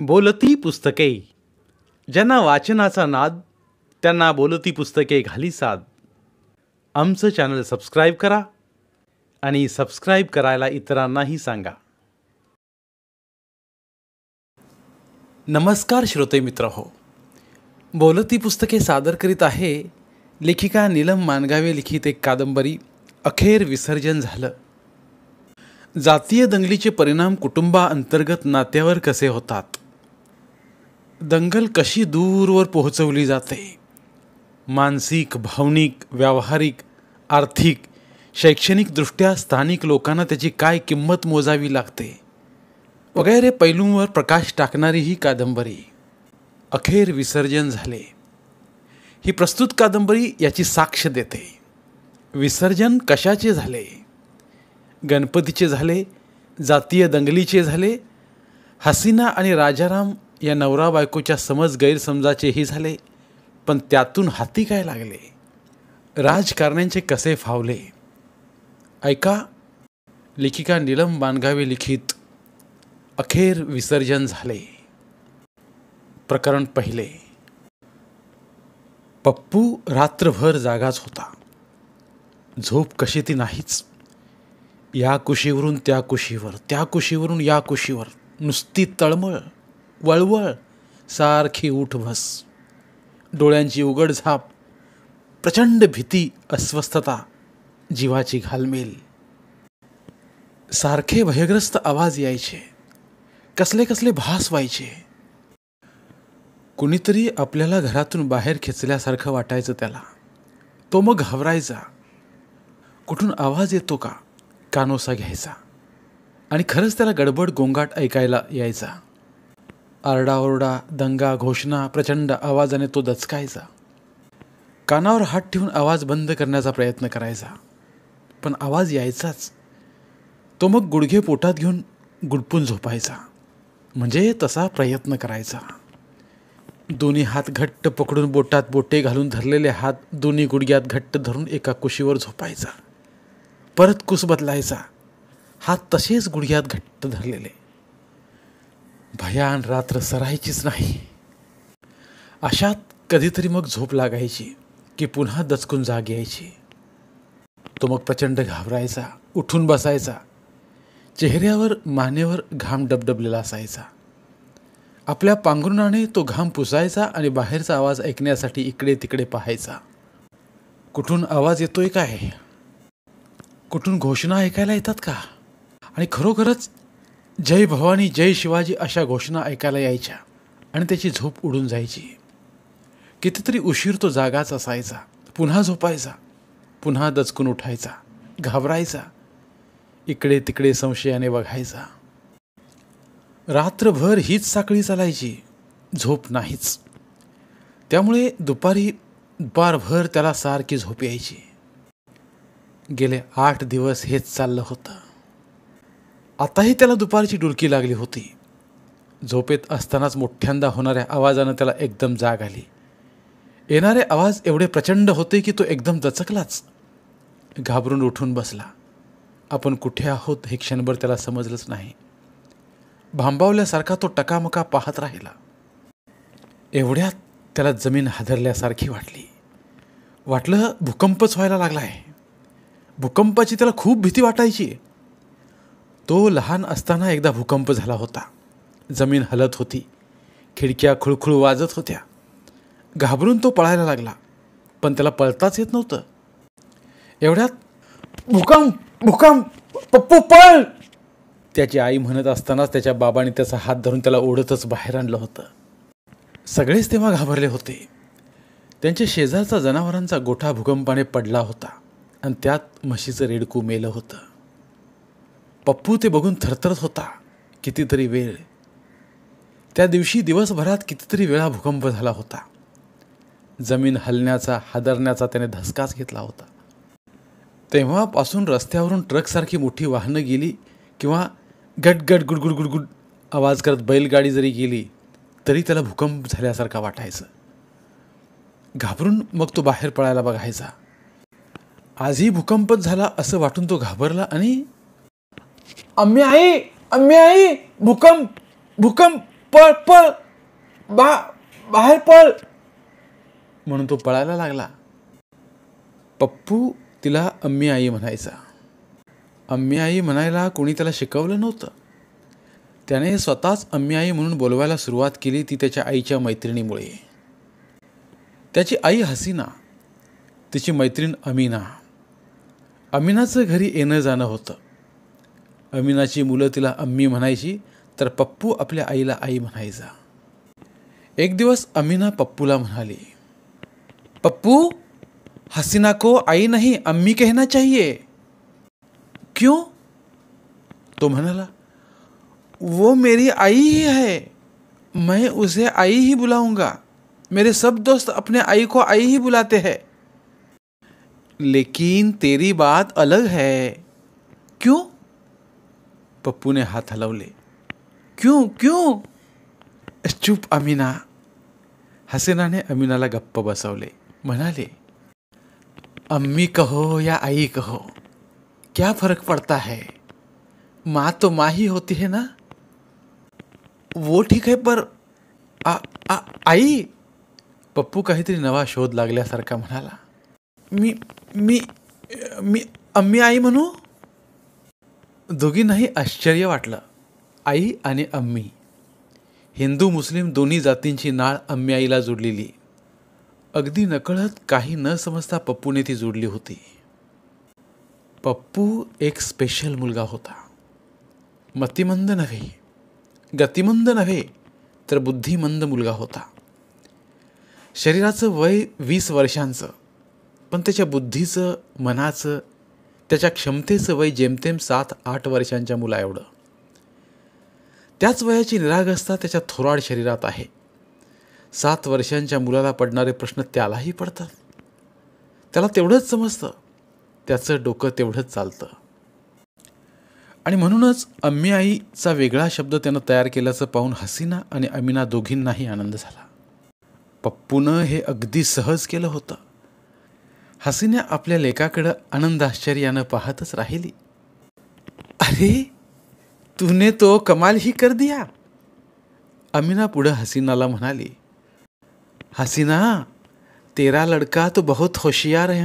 बोलती पुस्तके. ज्यांना वाचनाचा नाद त्यांना बोलती पुस्तके घाली साद. आमचं चॅनल सबस्क्राईब करा आणि सबस्क्राईब करायला इतरांनाही सांगा. नमस्कार श्रोते मित्र हो, बोलती पुस्तके सादर करीत आहे लेखिका नीलम मानगावे लिखित एक कादंबरी अखेर विसर्जन झालं. जातीय दंगलीचे परिणाम कुटुंबाअंतर्गत नात्यावर कसे होतात, दंगल कशी दूरवर पोहोचवली जाते, मानसिक, भावनिक, व्यावहारिक, आर्थिक, शैक्षणिकदृष्ट्या स्थानिक लोकांना त्याची काय किंमत मोजावी लागते वगैरे पैलूंवर प्रकाश टाकणारी ही कादंबरी अखेर विसर्जन झाले. ही प्रस्तुत कादंबरी याची साक्ष देते. विसर्जन कशाचे झाले? गणपतीचे झाले, जातीय दंगलीचे झाले, हसीना आणि राजाराम या नवरा बायकोच्या समज गैरसमजाचेही झाले. पण त्यातून हाती काय लागले, राजकारण्यांचे कसे फावले, ऐका. लेखिका नीलम मानगावे लिखित अखेर विसर्जन झाले. प्रकरण पहिले. पप्पू रात्रभर जागाच होता. झोप कशी ती नाहीच. या कुशीवरून त्या कुशीवर, त्या कुशीवरून या कुशीवर, नुसती तळमळ, वळवळ, सारखी उठ बस, डोळ्यांची उघड झाप, प्रचंड भीती, अस्वस्थता, जीवाची घालमेल. सारखे भयग्रस्त आवाज यायचे, कसले कसले भास व्हायचे. कुणीतरी आपल्याला घरातून बाहेर खेचल्यासारखं वाटायचं त्याला. तो मग घाबरायचा. कुठून आवाज येतो का कानोसा घ्यायचा आणि खरंच त्याला गडबड गोंगाट ऐकायला यायचा. आरडाओरडा, दंगा, घोषणा प्रचंड आवाजाने तो दचकायचा. कानावर हात ठेवून आवाज बंद करण्याचा प्रयत्न करायचा, पण आवाज यायचाच. तो मग गुडघे पोटात घेऊन गुडपून झोपायचा, म्हणजे तसा प्रयत्न करायचा. दोन्ही हात घट्ट पकडून बोटात बोटे घालून धरलेले हात दोन्ही गुडघ्यात घट्ट धरून एका कुशीवर झोपायचा. परत कुस बदलायचा, हात तसेच गुडघ्यात घट्ट धरलेले. भयान रात्र सरायचीच नाही. अशात कधीतरी मग झोप लागायची की पुन्हा दचकून जाग यायची. तो मग प्रचंड घाबरायचा, उठून बसायचा. चेहऱ्यावर, मानेवर घाम डबडबलेला असायचा. आपल्या पांघरुणाने तो घाम पुसायचा आणि बाहेरचा आवाज ऐकण्यासाठी इकडे तिकडे पाहायचा. कुठून आवाज येतोय काय, कुठून घोषणा ऐकायला येतात का, आणि खरोखरच जय भवानी जय शिवाजी अशा घोषणा ऐकायला यायच्या आणि त्याची झोप उडून जायची. कितीतरी उशीर तो जागाच असायचा. पुन्हा झोपायचा, पुन्हा दचकून उठायचा, घाबरायचा, इकडे तिकडे संशयाने बघायचा. रात्रभर हीच साखळी चालायची, झोप नाहीच. त्यामुळे दुपारभर त्याला सारखी झोप यायची. गेले 8 दिवस हेच चाललं होतं. आताही त्याला दुपारची डुलकी लागली होती. झोपेत असतानाच मोठ्यांदा होणाऱ्या आवाजानं त्याला एकदम जाग आली. येणारे आवाज एवढे प्रचंड होते की तो एकदम दचकलाच. घाबरून उठून बसला. आपण कुठे आहोत हे क्षणभर त्याला समजलंच नाही. भांबावल्यासारखा तो टकामका पाहत राहिला. एवढ्यात त्याला जमीन हादरल्यासारखी वाटली. वाटलं भूकंपच व्हायला लागलाय. भूकंपाची त्याला खूप भीती वाटायची. तो लहान असताना एकदा भूकंप झाला होता. जमीन हलत होती, खिडक्या खुळखुळ वाजत होत्या. घाबरून तो पळायला लागला, पण त्याला पळताच येत नव्हतं. एवढ्यात भूकंप, भूकंप, पप्पू पळ, त्याची आई म्हणत असतानाच त्याच्या बाबांनी त्याचा हात धरून त्याला ओढतच बाहेर आणलं होतं. सगळेच तेव्हा घाबरले होते. त्यांच्या शेजारचा जनावरांचा गोठा भूकंपाने पडला होता आणि त्यात म्हशीचं रेडकू मेलं होतं. पप्पू ते बघून थरथरत होता. कितीतरी वेळ, त्या दिवशी दिवसभरात कितीतरी वेळा भूकंप झाला होता. जमीन हलण्याचा, हादरण्याचा त्याने धसकाच घेतला होता. तेव्हापासून रस्त्यावरून ट्रकसारखी मोठी वाहनं गेली किंवा गटगट गुडगुड गुडगुड आवाज करत बैलगाडी जरी गेली तरी त्याला भूकंप झाल्यासारखा वाटायचं. घाबरून मग तो बाहेर पळायला बघायचा. आजही भूकंपच झाला असं वाटून तो घाबरला आणि अम्मी आई भूकंप भूकंप पळ पळ, बाहेर पळ म्हणून तो पळायला लागला. पप्पू तिला अम्मी आई म्हणायचा. अम्मी आई म्हणायला कोणी त्याला शिकवलं नव्हतं. त्याने स्वतःच अम्मी आई म्हणून बोलवायला सुरुवात केली, ती त्याच्या आईच्या मैत्रिणीमुळे. त्याची आई हसीना, तिची मैत्रीण अमीना. अमीनाचं घरी येणं जाणं होतं. अमीनाची मुलं तिला अम्मी म्हणायची, तर पप्पू आपल्या आईला आई म्हणायचा. एक दिवस अमीना पप्पूला म्हणाली, पप्पू, हसीना को आई नहीं अम्मी कहना चाहिए. क्यों? तो म्हणाला, वो मेरी आई ही है, मैं उसे आई ही बुलाऊंगा. मेरे सब दोस्त अपने आई को आई ही बुलाते हैं. लेकिन तेरी बात अलग है. क्यों? पप्पू ने हाथ हलवले. क्यों क्यों? चुप अमीना. हसीनाने अमीनाला गप्प बसवले. म्हणाले, अम्मी कहो या आई कहो, क्या फर्क पड़ता है? माँ तो माँ ही होती है ना. वो ठीक है, पर आई. पप्पू काहीतरी नवा शोध लागल्यासारखा म्हणाला. मी मी मी अम्मी आई म्हणू? दोघींनाही आश्चर्य वाटलं. आई आणि अम्मी, हिंदू मुस्लिम दोन्ही जातींची नाळ अम्मी आईला जोडलेली. अगदी नकळत, काही न समजता पप्पूने ती जोडली होती. पप्पू एक स्पेशल मुलगा होता. मतिमंद नव्हे, गतिमंद नव्हे, तर बुद्धिमंद मुलगा होता. शरीराचं वय 20 वर्षांचं, पण त्याच्या बुद्धीचं, मनाचं, त्याच्या क्षमतेचं वय जेमतेम 7-8 वर्षांच्या मुला एवढं. त्याच वयाची निरागसता त्याच्या थोराड शरीरात आहे. 7 वर्षांच्या मुलाला पडणारे प्रश्न त्यालाही पडतात. त्याला तेवढंच समजतं, त्याचं डोकं तेवढंच चालतं. आणि म्हणूनच अम्मी आईचा वेगळा शब्द त्यानं तयार केल्याचं पाहून हसीना आणि अमीना दोघींनाही आनंद झाला. पप्पूनं हे अगदी सहज केलं होतं. हसीना आपल्या लेकाकडं आनंद आश्चर्यानं पाहतच राहिली. अरे, तूने तो कमाल ही कर दिया. अमीना पुढं हसीनाला म्हणाली, हसीना, तेरा लड़का तो बहुत होशियार है.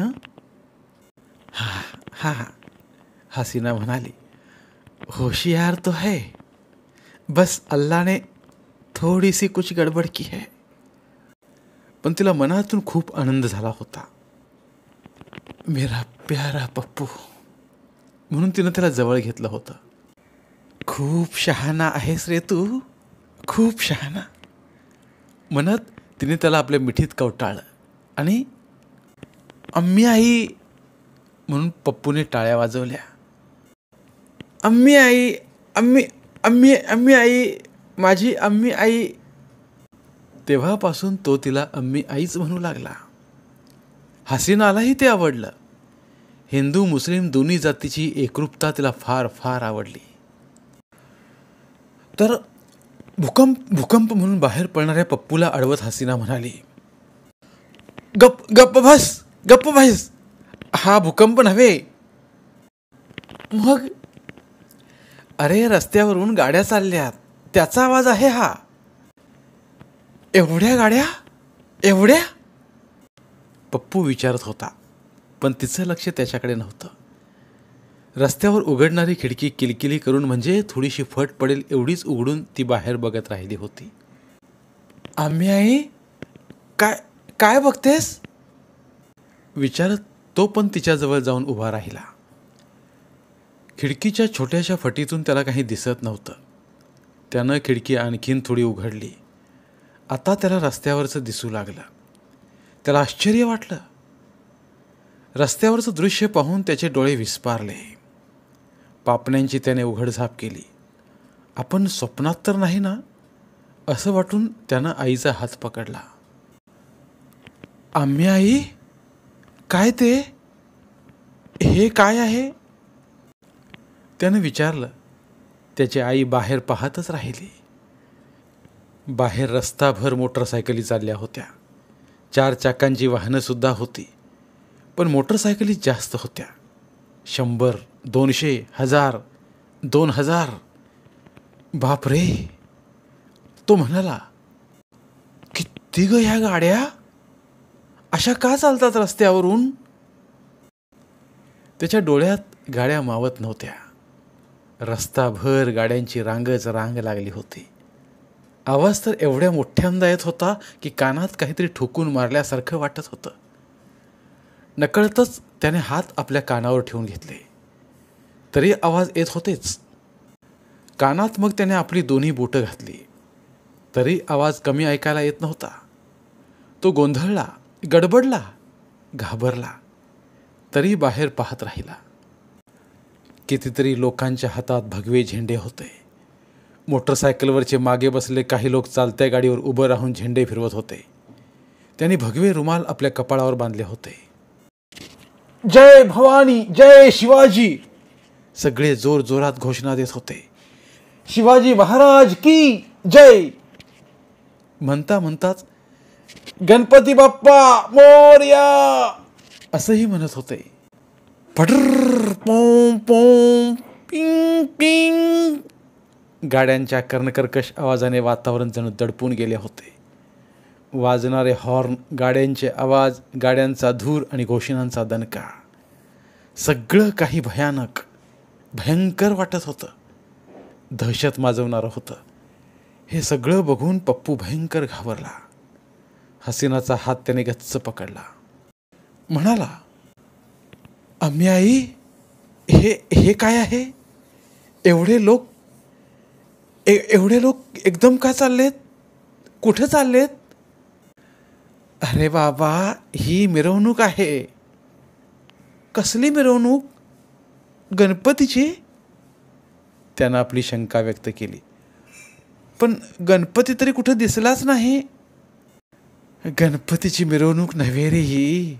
हाँ हाँ, हसीना म्हणाली, होशियार तो है, बस अल्लाह ने थोड़ी सी कुछ गडबड की है. पण तिला मनातून खूप आनंद झाला होता. मेरा प्यारा पप्पू म्हणून तिनं त्याला जवळ घेतलं होतं. खूप शहाणा आहेस रे तू, खूप शहाणा म्हणत तिने त्याला आपल्या मिठीत कवटाळलं आणि अम्मी आई म्हणून पप्पूने टाळ्या वाजवल्या. अम्मी आई, अम्मी अम्मी अम्मी आई, माझी अम्मी आई. तेव्हापासून तो तिला अम्मी आईच म्हणू लागला. हसीनालाही ते आवडलं. हिंदू मुस्लिम दोन्ही जातीची एकरूपता तिला फार फार आवडली. तर भूकंप म्हणून बाहेर पडणाऱ्या पप्पूला अडवत हसीना म्हणाली, गप्प बस, हा भूकंप नव्हे. मग? अरे, रस्त्यावरून गाड्या चालल्यात, त्याचा आवाज आहे हा. एवढ्या गाड्या? एवढ्या? पप्पू विचारत होता, पण तिचं लक्ष त्याच्याकडे नव्हतं. रस्त्यावर उघडणारी खिडकी किलकिली करून, म्हणजे थोडीशी फट पडेल एवढीच उघडून ती बाहेर बघत राहिली होती. अम्मी आई, काय बघतेस? विचारत तो पण तिच्याजवळ जाऊन उभा राहिला. खिडकीच्या छोट्याशा फटीतून त्याला काही दिसत नव्हतं. त्यानं खिडकी आणखीन थोडी उघडली. आता त्याला रस्त्यावरचं दिसू लागलं. त्याला आश्चर्य वाटलं. रस्त्यावरचं दृश्य पाहून त्याचे डोळे विस्पारले. पापण्यांची त्याने उघडझाप केली. आपण स्वप्नात तर नाही ना, असं वाटून त्यानं आईचा हात पकडला. अम्मी आई, काय ते? हे काय आहे? त्यानं विचारलं. त्याची आई बाहेर पाहतच राहिली. बाहेर रस्ताभर मोटरसायकली चालल्या होत्या. 4 चाकांची वाहनंसुद्धा होती, पण मोटरसायकली जास्त होत्या. 100, 200, 1000, 2000. बापरे, तो म्हणाला, किती ग ह्या गाड्या, अशा का चालतात रस्त्यावरून? त्याच्या डोळ्यात गाड्या मावत नव्हत्या. रस्ताभर गाड्यांची रांगच रांग लागली होती. आवाज तर एवढ्या मोठ्यांदा येत होता की कानात काहीतरी ठोकून मारल्यासारखं वाटत होतं. नकळतच त्याने हात आपल्या कानावर ठेवून घेतले, तरी आवाज येत होतेच. कानात मग त्याने आपली दोन्ही बोटं घातली, तरी आवाज कमी ऐकायला येत नव्हता. तो गोंधळला, गडबडला, घाबरला, तरी बाहेर पाहत राहिला. कितीतरी लोकांच्या हातात भगवे झेंडे होते. मोटरसायकलवरचे मागे बसले काही लोक चालत्या गाडीवर उभं राहून झेंडे फिरवत होते. त्यांनी भगवे रुमाल आपल्या कपाळावर बांधले होते. जय भवानी, जय शिवाजी, सगळे जोर जोरात घोषणा देत होते. शिवाजी महाराज की जय म्हणता म्हणताच गणपती बाप्पा मोरया असंही म्हणत होते. पडर पोम पोम पिंग पिंग, गाड्यांच्या कर्णकर्कश आवाजाने वातावरण जणू दडपून गेले होते. वाजणारे हॉर्न, गाड्यांचे आवाज, गाड्यांचा धूर आणि घोषणांचा दणका, सगळं काही भयानक, भयंकर वाटत होतं. दहशत माजवणारं होतं. हे सगळं बघून पप्पू भयंकर घाबरला. हसीनाचा हात त्याने गच्च पकडला. म्हणाला, अम्मी आई, हे काय आहे? एवढे लोक एकदम का चाललेत? कुठे चाललेत? अरे बाबा, ही मिरवणूक आहे. कसली मिरवणूक? गणपतीची? त्यानं आपली शंका व्यक्त केली. पण गणपती तरी कुठे दिसलाच नाही. गणपतीची मिरवणूक नव्हे रे ही.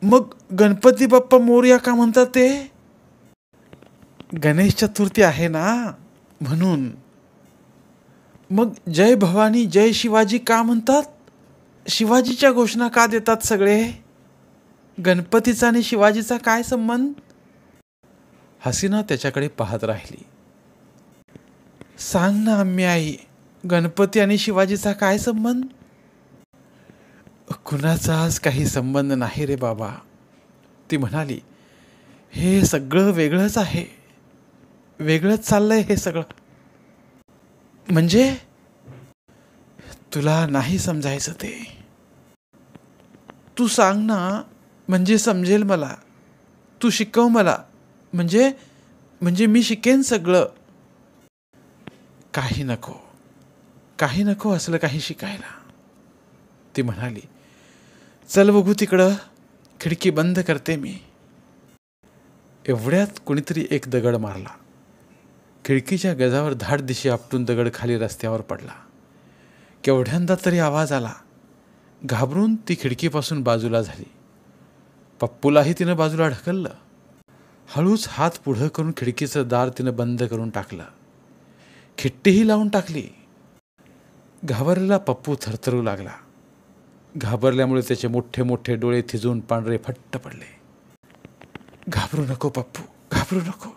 मग गणपती बाप्पा मोरया का म्हणतात ते? गणेश चतुर्थी आहे ना, म्हणून. मग जय भवानी, जय शिवाजी का म्हणतात? शिवाजीच्या घोषणा का देतात सगळे? गणपतीचा आणि शिवाजीचा काय संबंध? हसीना त्याच्याकडे पाहत राहिली. सांग ना अम्मी आई, गणपती आणि शिवाजीचा काय संबंध? कुणाचाच काही संबंध नाही रे बाबा, ती म्हणाली. हे सगळं वेगळंच आहे. वेगळंच चाललंय हे सगळं. म्हणजे तुला नाही समजायचं ते. तू सांग ना, म्हणजे समजेल मला. तू शिकव मला, म्हणजे मी शिकेन सगळं. काही नको असलं काही शिकायला, ती म्हणाली. चल बघू तिकडं, खिडकी बंद करते मी. एवढ्यात कुणीतरी एक दगड मारला. खिडकीच्या गजावर धाडदिशी आपटून दगड खाली रस्त्यावर पडला. केवढ्यांदा तरी आवाज आला. घाबरून ती खिडकीपासून बाजूला झाली. पप्पूलाही तिनं बाजूला ढकललं. हळूच हात पुढं करून खिडकीचं दार तिनं बंद करून टाकलं. खिट्टीही लावून टाकली. घाबरलेला पप्पू थरथरू लागला. घाबरल्यामुळे त्याचे मोठे मोठे डोळे थिजून पांढरे फट्ट पडले. घाबरू नको पप्पू, घाबरू नको,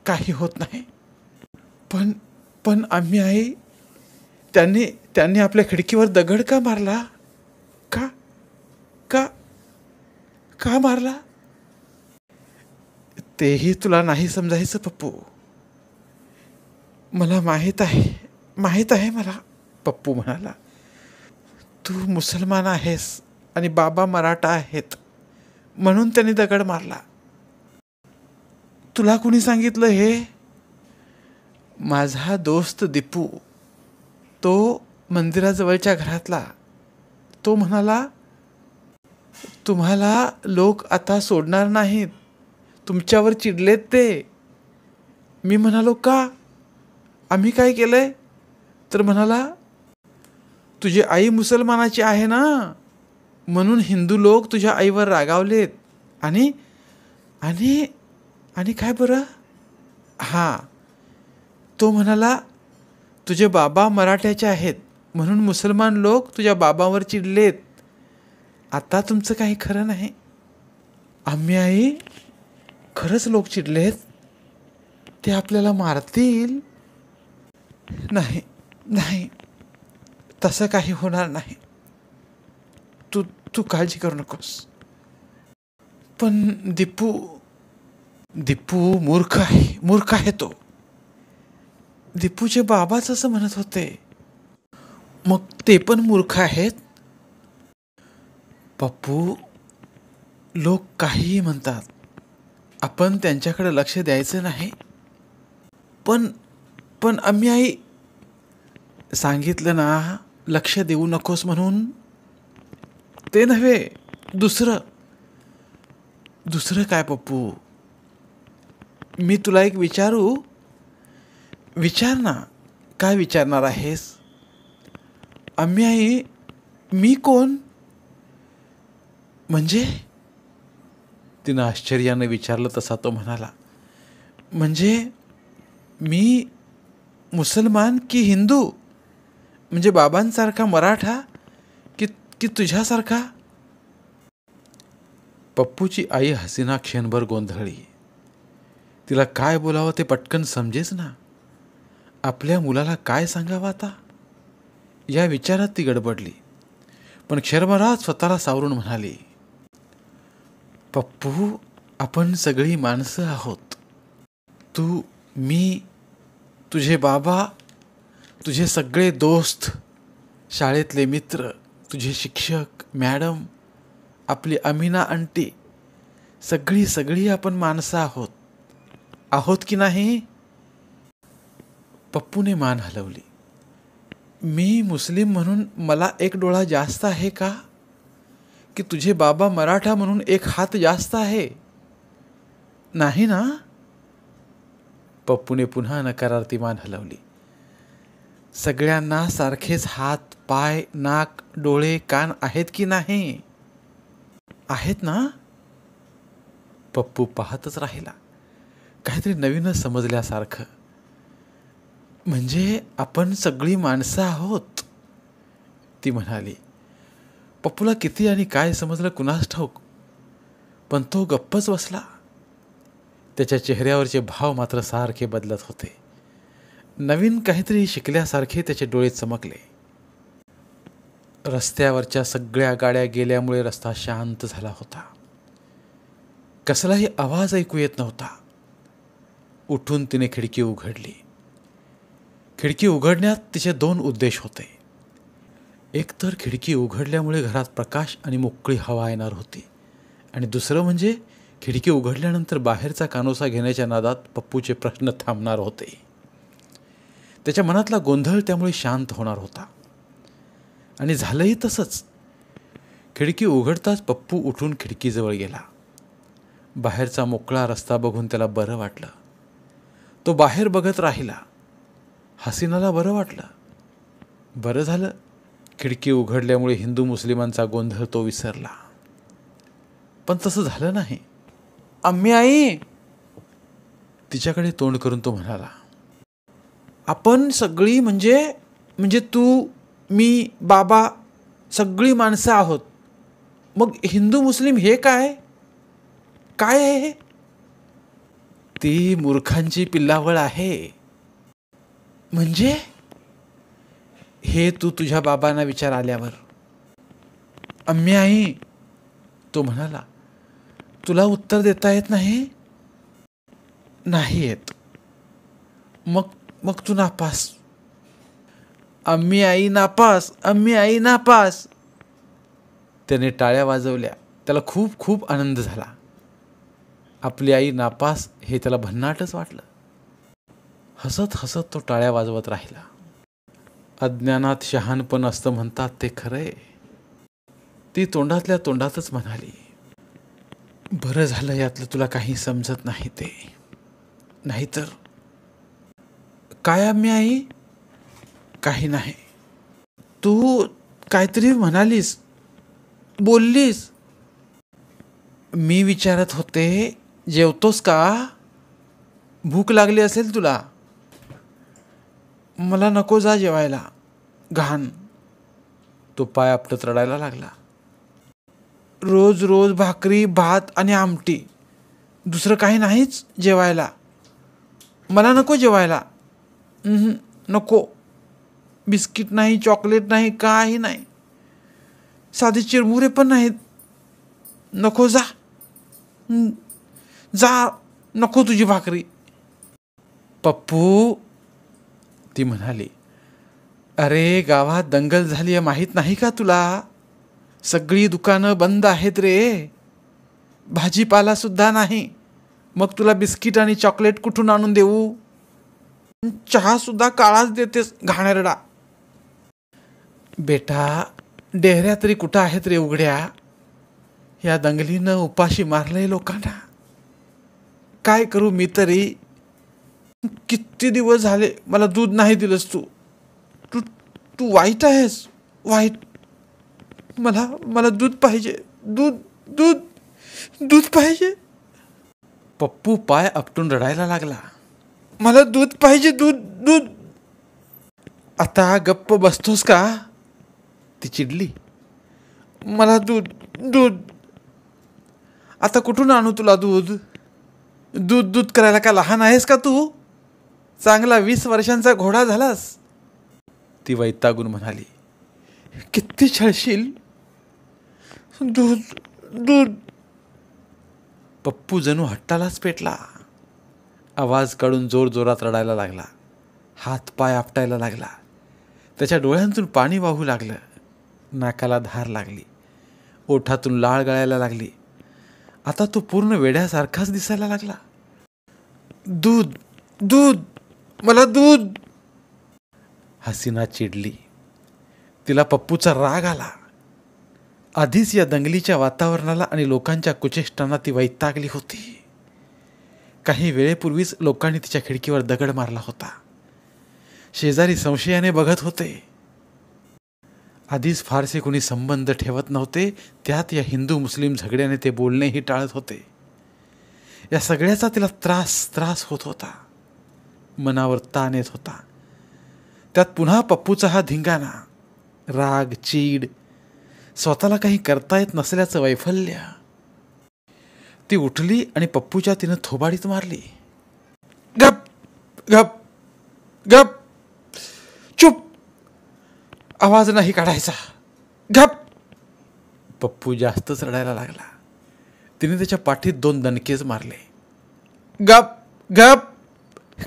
काही होत नाही. पण आम्ही आई, त्यांनी आपल्या खिडकीवर दगड का मारला? का मारला? तेही तुला नाही समजायचं पप्पू. मला माहीत आहे मला, पप्पू म्हणाला. तू मुसलमान आहेस आणि बाबा मराठा आहेत, म्हणून त्यांनी दगड मारला. तुला कुणी सांगितलं हे? माझा दोस्त दीपू, तो मंदिराजवळच्या घरातला. तो म्हणाला, तुम्हाला लोक आता सोडणार नाहीत, तुमच्यावर चिडलेत ते. मी म्हणालो, का? आम्ही काय केलंय? तर म्हणाला, तुझी आई मुसलमानाची आहे ना, म्हणून हिंदू लोक तुझ्या आईवर रागावलेत. आणि आणि आणि काय बरं? हां, तो म्हणाला, तुझे बाबा मराठ्याचे आहेत, म्हणून मुसलमान लोक तुझ्या बाबावर चिडलेत. आता तुमचं काही खरं नाही. आम्ही आई, खरंच लोक चिडलेत. ते आपल्याला मारतील. नाही, तसं काही होणार नाही. तू तू काळजी करू नकोस. पण दीपू दीपू मूर्ख आहे तो. दीपूचे बाबाच असं म्हणत होते. मग ते पण मूर्ख आहेत? पप्पू, लोक काहीही म्हणतात, आपण त्यांच्याकडे लक्ष द्यायचं नाही. पण पण आम्ही आई सांगितलं ना, लक्ष देऊ नकोस म्हणून. ते नव्हे, दुसरं काय पप्पू? मी तुला एक विचारू? विचार ना. काय विचारणार आहेस? आम्ही आई, मी कोण? म्हणजे? तिनं आश्चर्यानं विचारलं. तसा तो म्हणाला, म्हणजे मी मुसलमान की हिंदू? म्हणजे बाबांसारखा मराठा की तुझ्यासारखा? पप्पूची आई हसीना क्षणभर गोंधळली. तिला काय बोलावं ते पटकन समजेच ना. आपल्या मुलाला काय सांगावं आता, या विचारात ती गडबडली. पण क्षणभरात स्वतःला सावरून म्हणाली, पप्पू, आपण सगळी माणसं आहोत. तू, मी, तुझे बाबा, तुझे सगळे दोस्त, शाळेतले मित्र, तुझे शिक्षक, मॅडम, आपली अमिना आंटी, सगळी आपण माणसं आहोत की नाही? पप्पूने मान हलवली. मी मुस्लिम म्हणून मला एक डोळा जास्त आहे का? की तुझे बाबा मराठा म्हणून एक हात जास्त आहे? नाही ना? पप्पूने पुन्हा नकारार्थी मान हलवली. सगळ्यांना सारखेच हात, पाय, नाक, डोळे, कान आहेत की नाही? आहेत ना? पप्पू पाहतच राहिला, काहीतरी नवीनच समजल्यासारखं. म्हणजे आपण सगळी माणसं आहोत, ती म्हणाली. पप्पूला किती आणि काय समजलं कुणास ठाऊक, पण तो गप्पच बसला. त्याच्या चेहऱ्यावरचे भाव मात्र सारखे बदलत होते. नवीन काहीतरी शिकल्यासारखे त्याचे डोळे चमकले. रस्त्यावरच्या सगळ्या गाड्या गेल्यामुळे रस्ता शांत झाला होता. कसलाही आवाज ऐकू येत नव्हता. उठून तिने खिडकी उघडली. खिडकी उघडण्यात तिचे 2 उद्देश होते. एक तर खिडकी उघडल्यामुळे घरात प्रकाश आणि मोकळी हवा येणार होती, आणि दुसरं म्हणजे खिडकी उघडल्यानंतर बाहेरचा कानोसा घेण्याच्या नादात पप्पूचे प्रश्न थांबणार होते. त्याच्या मनातला गोंधळ त्यामुळे शांत होणार होता. आणि झालंही तसंच. खिडकी उघडताच पप्पू उठून खिडकीजवळ गेला. बाहेरचा मोकळा रस्ता बघून त्याला बरं वाटलं. तो बाहेर बघत राहिला. हसीनाला बरं वाटलं. बरं झालं, खिडकी उघडल्यामुळे हिंदू मुस्लिमांचा गोंधळ तो विसरला. पण तसं झालं नाही. आम्ही आई, तिच्याकडे तोंड करून तो म्हणाला, आपण सगळी म्हणजे तू, मी, बाबा, सगळी माणसं आहोत. मग हिंदू मुस्लिम हे काय आहे? ती मूर्खांची पिल्लावळ आहे. म्हणजे? हे तू तुझ्या बाबांना विचार आल्यावर. आम्ही आई, तो म्हणाला, तुला उत्तर देता येत नाही? नाही येत. मग तू नापास. आम्ही आई नापास. त्याने टाळ्या वाजवल्या. त्याला खूप खूप आनंद झाला. आपली आई नापास हे त्याला भन्नाटच वाटलं. हसत हसत तो टाळ्या वाजवत राहिला. अज्ञानात शहाणपण असतं म्हणतात ते खरंय, ती तोंडातल्या तोंडातच म्हणाली. बरं झालं यातलं तुला काही समजत नाही ते. नाहीतर काय आम्ही आई? काही नाही. तू काहीतरी म्हणालीस, बोललीस. मी विचारत होते, जेवतोस का? भूक लागली असेल तुला. मला नको, जा जेवायला. घाण. तो पाय आपटत रडायला लागला. रोज रोज भाकरी, भात आणि आमटी, दुसरं काही नाहीच जेवायला. मला नको जेवायला. नको. बिस्किट नाही, चॉकलेट नाही, काही नाही, साधे चिरमुरे पण नाहीत. नको, जा जा, नको तुझी भाकरी. पप्पू, ती म्हणाली, अरे गावात दंगल झाली आहे माहीत नाही का तुला? सगळी दुकानं बंद आहेत रे, भाजीपाला सुद्धा नाही. मग तुला बिस्किट आणि चॉकलेट कुठून आणून देऊ? चहा सुद्धा काळाच देतेस, घाणेरडा. बेटा, डेहऱ्या तरी कुठं आहेत रे उघड्या? या दंगलीनं उपाशी मारलंय लोकांना. काय करू मी तरी? किती दिवस झाले मला दूध नाही दिलंस तू. तू तू वाईट आहेस, वाईट. मला दूध पाहिजे, दूध दूध दूध पाहिजे. पप्पू पाय आपटून रडायला लागला. मला दूध पाहिजे, दूध दूध. आता गप्प बसतोस का? ती चिडली. मला दूध दूध. आता कुठून आणू तुला दूध? दूध दूध करायला का लहान आहेस का तू? चांगला 20 वर्षांचा घोडा झालास. ती वैतागून म्हणाली, किती छळशील. दूध दूध. पप्पू जणू हट्टालाच पेटला. आवाज काढून जोर जोरात रडायला लागला. हात पाय आपटायला लागला. त्याच्या डोळ्यांतून पाणी वाहू लागलं. नाकाला धार लागली. ओठातून लाळ गळायला लागली. आता तो पूर्ण वेड्यासारखाच दिसायला लागला. दूध दूध, मला दूध. हसीना चिडली. तिला पप्पूचा राग आला. आधीच या दंगलीच्या वातावरणाला आणि लोकांच्या कुचेष्टांना ती वैतागली होती. काही वेळेपूर्वीच लोकांनी तिच्या खिडकीवर दगड मारला होता. शेजारी संशयाने बघत होते. आधीच फारसे कोणी संबंध ठेवत नव्हते, त्यात या हिंदू मुस्लिम झगड्याने ते बोलणेही टाळत होते. या सगळ्याचा तिला त्रास होत होता. मनावर ताण येत होता. त्यात पुन्हा पप्पूचा हा धिंगाणा, राग, चीड, स्वतःला काही करता येत नसल्याचं वैफल्य. ती उठली आणि पप्पूच्या तिनं थोबाडीत मारली. गप गप गप, चुप, आवाज नाही काढायचा, गप. पप्पू जास्तच रडायला लागला. तिने त्याच्या पाठीत 2 दणकेच मारले. गप गप,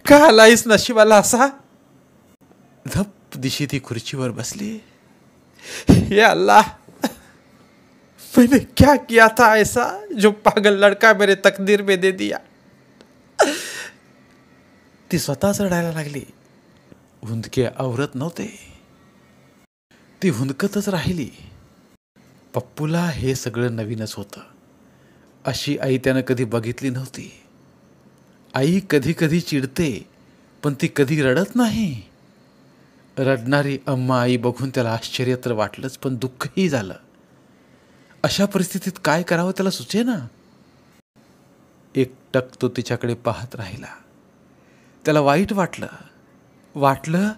का आलायस नशिबाला असा? धप दिशी ती खुर्चीवर बसली. हे अल्लाह, मैंने क्या किया था ऐसा जो पागल लड़का मेरे तकदीर में दे दिया. ती स्वतःच रडायला लागली. हुंदके आवरत नव्हते. ती हुंदकतच राहिली. पप्पूला हे सगळं नवीनच होतं. अशी आई त्यानं कधी बघितली नव्हती. आई कधी कधी चिडते, पण ती कधी रडत नाही. रडणारी अम्मा आई बघून त्याला आश्चर्य तर वाटलंच, पण दुःखही झालं. अशा परिस्थितीत काय करावं त्याला सुचेना. एकटक तो तिच्याकडे पाहत राहिला. त्याला वाईट वाटलं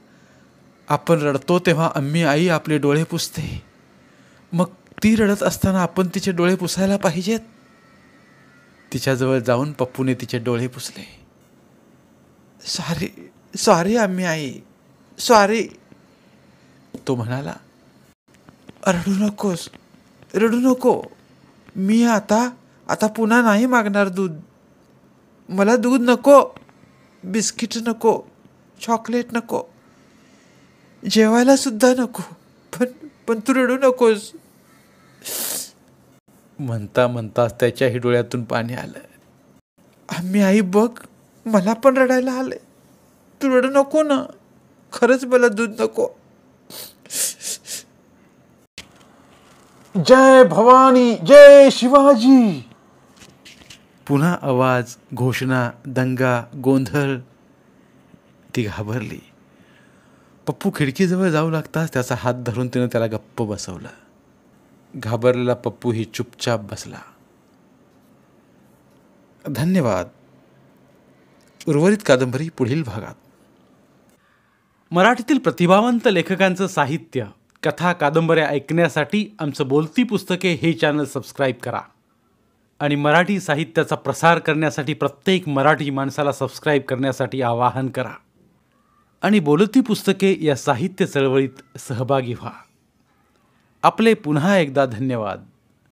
आपण रडतो तेव्हा अम्मी आई आपले डोळे पुसते, मग ती रडत असताना आपण तिचे डोळे पुसायला पाहिजेत. तिच्याजवळ जाऊन पप्पूने तिचे डोळे पुसले. सॉरी अम्मी आई, सॉरी. तो म्हणाला, रडू नको. मी आता पुन्हा नाही मागणार दूध. मला दूध नको, बिस्किट नको, चॉकलेट नको, जेवायला सुद्धा नको, पण तू रडू नकोस. म्हणता त्याच्याही डोळ्यातून पाणी आलं. आम्ही आई बघ, मला पण रडायला आले. तू रडू नको ना, खरंच मला दूध नको. जय भवानी, जय शिवाजी. पुन्हा आवाज, घोषणा, दंगा, गोंधळ. ती घाबरली. पप्पू खिडकीजवळ जाऊ लागताच त्याचा हात धरून तिनं त्याला गप्प बसवलं. घाबरलेला पप्पू ही चुपचाप बसला. धन्यवाद. उर्वरित कादंबरी पुढील भागात. मराठीतील प्रतिभावंत लेखकांचं साहित्य, कथा, कादंबऱ्या ऐकण्यासाठी आमचं बोलती पुस्तके हे चॅनल सबस्क्राईब करा आणि मराठी साहित्याचा प्रसार करण्यासाठी प्रत्येक मराठी माणसाला सबस्क्राईब करण्यासाठी आवाहन करा. आणि बोलती पुस्तके या साहित्य चळवळीत सहभागी व्हा. आपले पुन्हा एकदा धन्यवाद.